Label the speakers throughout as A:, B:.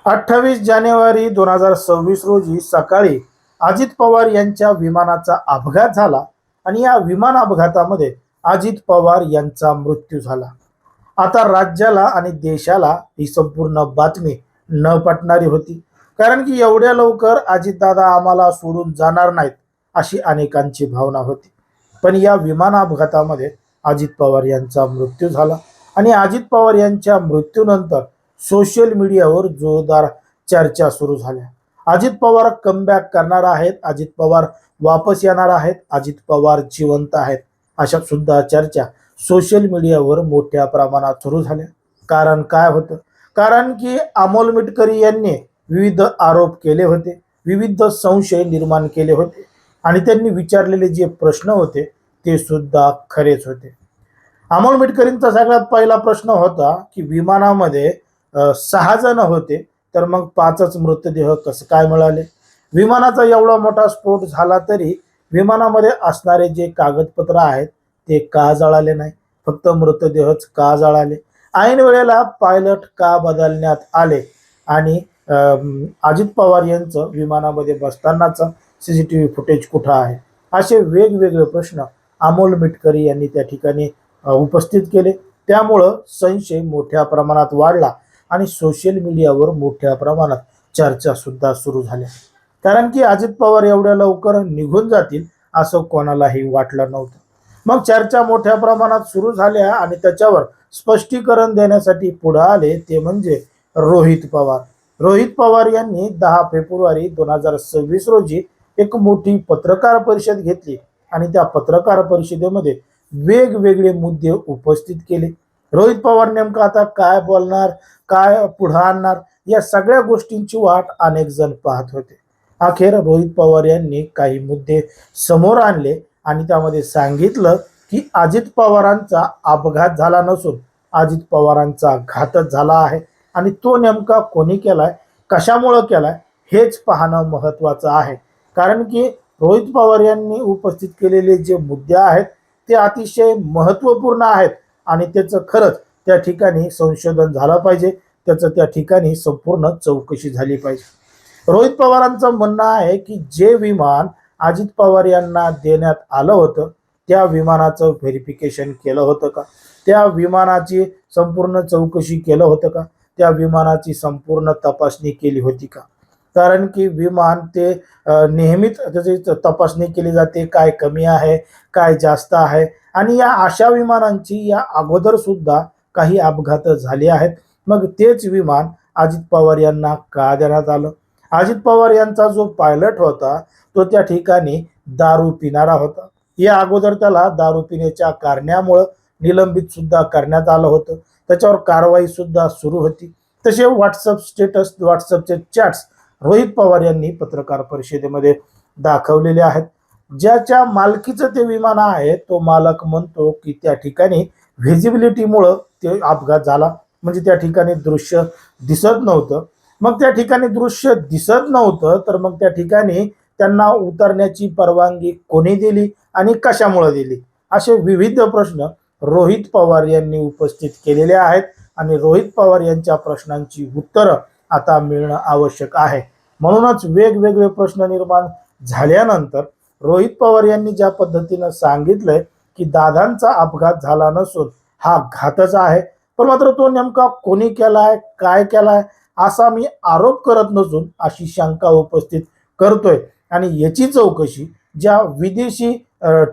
A: 28 जानेवारी 2026 रोजी सकाळी अजित पवार यांच्या विमानाचा अपघात झाला आणि या विमान अपघातामध्ये अजित पवार यांचा मृत्यू झाला. आता राज्याला आणि देशाला ही संपूर्ण बातमी न पटणारी होती, कारण की एवढ्या लवकर अजितदादा आम्हाला सोडून जाणार नाहीत अशी अनेकांची भावना होती. पण या विमान अपघातामध्ये अजित पवार यांचा मृत्यू झाला आणि अजित पवार यांच्या मृत्यूनंतर सोशल मीडियावर जोरदार चर्चा सुरू झाल्या. अजित पवार कमबॅक करणार आहेत, अजित पवार वापस येणार आहेत, अजित पवार जिवंत आहेत, अशा सुद्धा चर्चा सोशल मीडियावर मोठ्या प्रमाणात सुरू झाल्या. कारण काय होतं? कारण की अमोल मिटकरी यांनी विविध आरोप केले होते, विविध संशय निर्माण केले होते आणि त्यांनी विचारलेले जे प्रश्न होते ते सुद्धा खरेच होते. अमोल मिटकरींचा सगळ्यात पहिला प्रश्न होता की विमानामध्ये 6 जण होते, तर मग 5च मृतदेह कसं काय मिळाले? विमानाचा एवढा मोठा स्फोट झाला तरी विमानामध्ये असणारे जे कागदपत्र आहेत ते का जळाले नाही? फक्त मृतदेहच का जळाले? ऐन वेळेला पायलट का बदलण्यात आले? आणि अजित पवार यांचं विमानामध्ये बसतानाचं CCTV फुटेज कुठं आहे? असे वेगवेगळे प्रश्न अमोल मिटकरी यांनी त्या ठिकाणी उपस्थित केले. त्यामुळं संशय मोठ्या प्रमाणात वाढला आणि सोशल मीडियावर मोठ्या प्रमाणात चर्चा सुद्धा सुरू झाल्या. कारण की अजित पवार एवढ्या लवकर निघून जातील असं कोणालाही वाटलं नव्हतं. मग चर्चा मोठ्या प्रमाणात सुरू झाल्या आणि त्याच्यावर स्पष्टीकरण देण्यासाठी पुढे आले ते म्हणजे रोहित पवार. रोहित पवार यांनी 10 फेब्रुवारी 2026 रोजी एक मोठी पत्रकार परिषद घेतली आणि त्या पत्रकार परिषदेमध्ये वेगवेगळे मुद्दे उपस्थित केले. रोहित पवार नेमका आता काय बोलणार, काय पुढे आणणार, या सगळ्या गोष्टींची वाट अनेक जण पाहत होते. अखेर रोहित पवार यांनी काही मुद्दे समोर आणले आणि त्यामध्ये सांगितलं की अजित पवारांचा अपघात झाला नसून अजित पवारांचा घातच झाला आहे आणि तो नेमका कोणी केलाय, कशामुळे केलाय हेच पाहणं महत्त्वाचं आहे. कारण की रोहित पवार यांनी उपस्थित केलेले जे मुद्दे आहेत ते अतिशय महत्त्वपूर्ण आहेत आणि त्याचं खरंच त्या ठिकाणी संशोधन झालं पाहिजे, त्याचं त्या ठिकाणी संपूर्ण चौकशी झाली पाहिजे. रोहित पवारांचं म्हणणं आहे की जे विमान अजित पवार यांना देण्यात आलं होतं त्या विमानाचं व्हेरिफिकेशन केलं होतं का? त्या विमानाची संपूर्ण चौकशी केलं होतं का? त्या विमानाची संपूर्ण तपासणी केली होती का? कारण की विमान ते नेहमीच त्याची तपासणी केली जाते, काय कमी आहे, काय जास्त आहे आणि या अशा विमानांची या अगोदर सुद्धा काही अपघात झाले आहेत. मग तेच विमान अजित पवार यांना का देण्यात आलं? अजित पवार यांचा जो पायलट होता तो त्या ठिकाणी दारू पिणारा होता. या अगोदर त्याला दारू पिण्याच्या कारणामुळे निलंबित सुद्धा करण्यात आलं होतं. त्याच्यावर कारवाई सुद्धा सुरू होती. तसे व्हॉट्सअप स्टेटस, व्हॉट्सअपचे चॅट्स रोहित पवार यांनी पत्रकार परिषदेमध्ये दाखवलेले आहेत. ज्याच्या मालकीचं ते विमान आहे तो मालक म्हणतो की त्या ठिकाणी व्हिजिबिलिटीमुळं ते अपघात झाला, म्हणजे त्या ठिकाणी दृश्य दिसत नव्हतं. मग त्या ठिकाणी दृश्य दिसत नव्हतं तर मग त्या ठिकाणी त्यांना उतरण्याची परवानगी कोणी दिली आणि कशामुळे दिली? असे विविध प्रश्न रोहित पवार यांनी उपस्थित केलेले आहेत आणि रोहित पवार यांच्या प्रश्नांची उत्तरं आता मिळणं आवश्यक आहे. म्हणूनच वेगवेगळे प्रश्न निर्माण झाल्यानंतर रोहित पवार यांनी ज्या पद्धतीनं सांगितलंय की दादांचा अपघात झाला नसून हा घातच आहे, पण मात्र तो नेमका कोणी केलाय, काय केलाय असा मी आरोप करत नसून अशी शंका उपस्थित करतोय आणि याची चौकशी ज्या विदेशी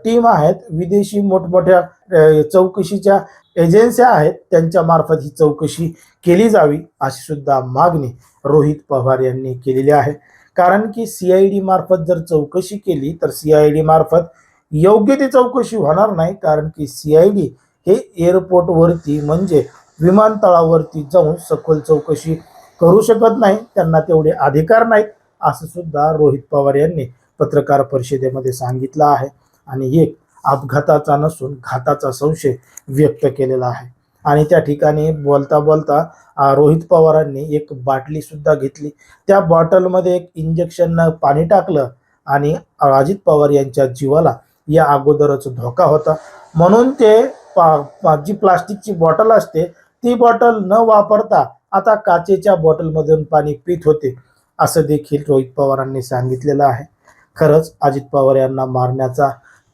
A: टीम आहेत, विदेशी मोठमोठ्या चौकशीच्या एजन्स्या आहेत त्यांच्या मार्फत ही चौकशी केली जावी अशी सुद्धा मागणी रोहित पवार यांनी केलेली आहे. कारण की CID मार्फत जर चौकशी केली तर CID मार्फत योग्य ती चौकशी होणार नाही, कारण की CID हे एअरपोर्टवरती म्हणजे विमानतळावरती जाऊन सखोल चौकशी करू शकत नाही, त्यांना तेवढे अधिकार नाहीत असं सुद्धा रोहित पवार यांनी पत्रकार परिषदेमध्ये सांगितलं आहे आणि एक अपघाताचा नसून घाताचा संशय व्यक्त केलेला आहे. आणि त्या ठिकाणी बोलता बोलता रोहित पवारांनी एक बाटली सुद्धा घेतली, त्या बॉटलमध्ये एक इंजेक्शन पाणी टाकलं आणि अजित पवार यांच्या जीवाला या अगोदरच धोका होता म्हणून ते जी प्लास्टिकची बॉटल असते ती बॉटल न वापरता आता काचेच्या बॉटलमधून पाणी पित होते, असं देखील रोहित पवारांनी सांगितलेलं आहे. खरंच अजित पवार यांना मारण्याचा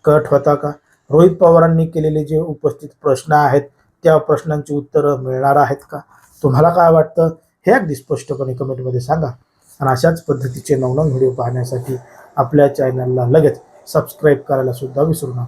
A: कट होता का? रोहित पवारांनी केलेले जे उपस्थित प्रश्न आहेत, त्या प्रश्नांची उत्तरं मिळणार आहेत का? तुम्हाला काय वाटतं हे अगदी स्पष्टपणे कमेंटमध्ये सांगा. आणि अशाच पद्धतीचे नवनवीन व्हिडिओ पाहण्यासाठी आपल्या चॅनलला लगेच सबस्क्राईब करायला सुद्धा विसरू नका.